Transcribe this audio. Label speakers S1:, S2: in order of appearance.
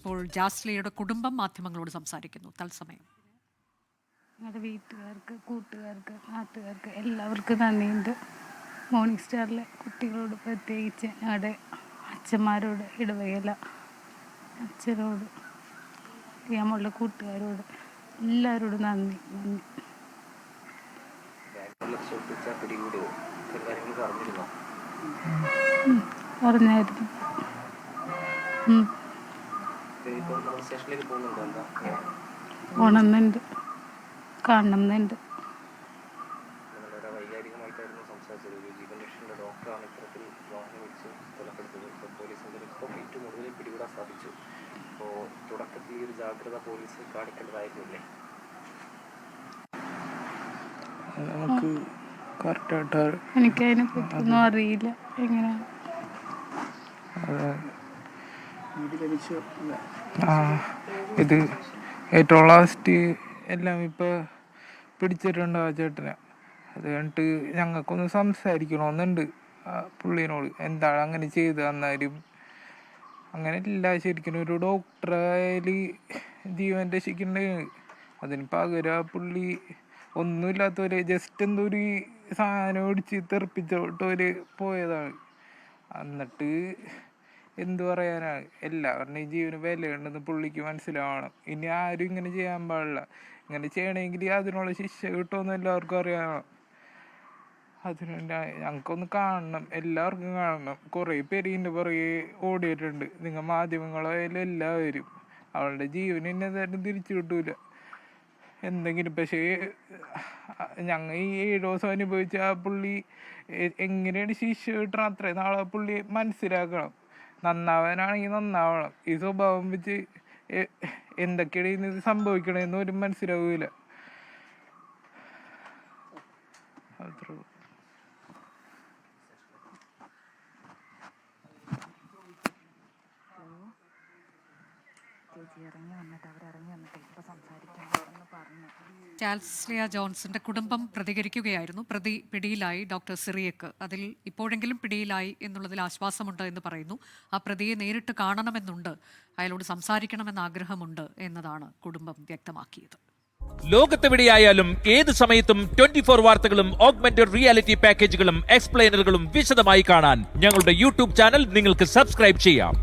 S1: ഇപ്പോൾ ജാസ്ലിയുടെ കുടുംബം മാധ്യമങ്ങളോട് സംസാരിക്കുന്നു തത്സമയം.
S2: ഞങ്ങളുടെ വീട്ടുകാർക്ക്, കൂട്ടുകാർക്ക്, നാട്ടുകാർക്ക് എല്ലാവർക്കും നന്ദിയുണ്ട്. മോർണിംഗ് സ്റ്റാറിലെ കുട്ടികളോട് പ്രത്യേകിച്ച് ഞങ്ങളുടെ അച്ഛന്മാരോട്, ഇടവകയില അച്ഛനോട്, അറിയാമുള്ള കൂട്ടുകാരോട് എല്ലാവരോടും നന്ദി. പറഞ്ഞായിരുന്നു. പോണമെന്നുണ്ട്, കാണണമെന്നുണ്ട്. എനിക്കതിനെ പറ്റിയൊന്നും അറിയില്ല. എങ്ങനെയാണ്
S3: ഇത് ഏറ്റവും ലാസ്റ്റ് എല്ലാം ഇപ്പോൾ പിടിച്ചിട്ടുണ്ട് ആ ചേട്ടനെ. അത് കഴിഞ്ഞിട്ട് ഞങ്ങൾക്കൊന്ന് സംസാരിക്കണമെന്നുണ്ട് പുള്ളീനോട്. എന്താണ് അങ്ങനെ ചെയ്ത് തന്നാലും അങ്ങനെ ഇല്ല. ശരിക്കും ഒരു ഡോക്ടറായാൽ ജീവൻ രക്ഷിക്കണ്ടേ. അതിന് പകരം പുള്ളി ഒന്നുമില്ലാത്തവരെ ജസ്റ്റ് എന്തോ ഒരു സാധനം ഒടിച്ച് തെറിപ്പിച്ചോട്ടവര് പോയതാണ്. എന്നിട്ട് എന്തു പറയാനാണ്, എല്ലാവരുടെയും ജീവന് വിലയുണ്ടെന്ന് പുള്ളിക്ക് മനസ്സിലാവണം. ഇനി ആരും ഇങ്ങനെ ചെയ്യാൻ പാടില്ല. ഇങ്ങനെ ചെയ്യണമെങ്കിൽ അതിനുള്ള ശിക്ഷ കിട്ടുമെന്ന് എല്ലാവർക്കും അറിയണം. അതിനുവേണ്ടി ഞങ്ങൾക്കൊന്ന് കാണണം, എല്ലാവർക്കും കാണണം. കുറേ പേര് ഇതിൻ്റെ പുറകെ ഓടിയിട്ടുണ്ട്, നിങ്ങൾ മാധ്യമങ്ങളായാലും എല്ലാവരും. അവളുടെ ജീവൻ എന്തായാലും തിരിച്ചു കിട്ടൂല എന്തെങ്കിലും. പക്ഷേ ഞങ്ങൾ ഈ 7 ദിവസം അനുഭവിച്ച ആ പുള്ളി എങ്ങനെയാണ് ശിക്ഷ കിട്ടണം, അത്രയും നാളെ പുള്ളി മനസ്സിലാക്കണം. നന്നാവാനാണെങ്കിൽ നന്നാവണം. ഈ സ്വഭാവം വെച്ച് എന്തൊക്കെയാണ് ഇത് സംഭവിക്കണമെന്ന് ഒരു മനസ്സിലാവൂല. അത്രേ ഉള്ളൂ.
S1: ജാസ്ലിയ ജോൺസന്റെ കുടുംബം പ്രതികരിക്കുകയായിരുന്നു. പ്രതി പിടിയിലായി, ഡോക്ടർ സിറിയക്ക്. അതിൽ ഇപ്പോഴെങ്കിലും പിടിയിലായി എന്നുള്ളതിൽ ആശ്വാസമുണ്ട് എന്ന് പറയുന്നു. ആ പ്രതിയെ നേരിട്ട് കാണണമെന്നുണ്ട്, അയാളോട് സംസാരിക്കണമെന്ന ആഗ്രഹമുണ്ട് എന്നതാണ് കുടുംബം വ്യക്തമാക്കിയത്.
S4: ലോകത്തെവിടെയായാലും ഏത് സമയത്തും 24 വാർത്തകളും ഓഗ്മെന്റഡ് റിയാലിറ്റി പാക്കേജുകളും എക്സ്പ്ലെയിനറുകളും വിശദമായി കാണാൻ ഞങ്ങളുടെ യൂട്യൂബ് ചാനൽ നിങ്ങൾക്ക് സബ്സ്ക്രൈബ് ചെയ്യാം.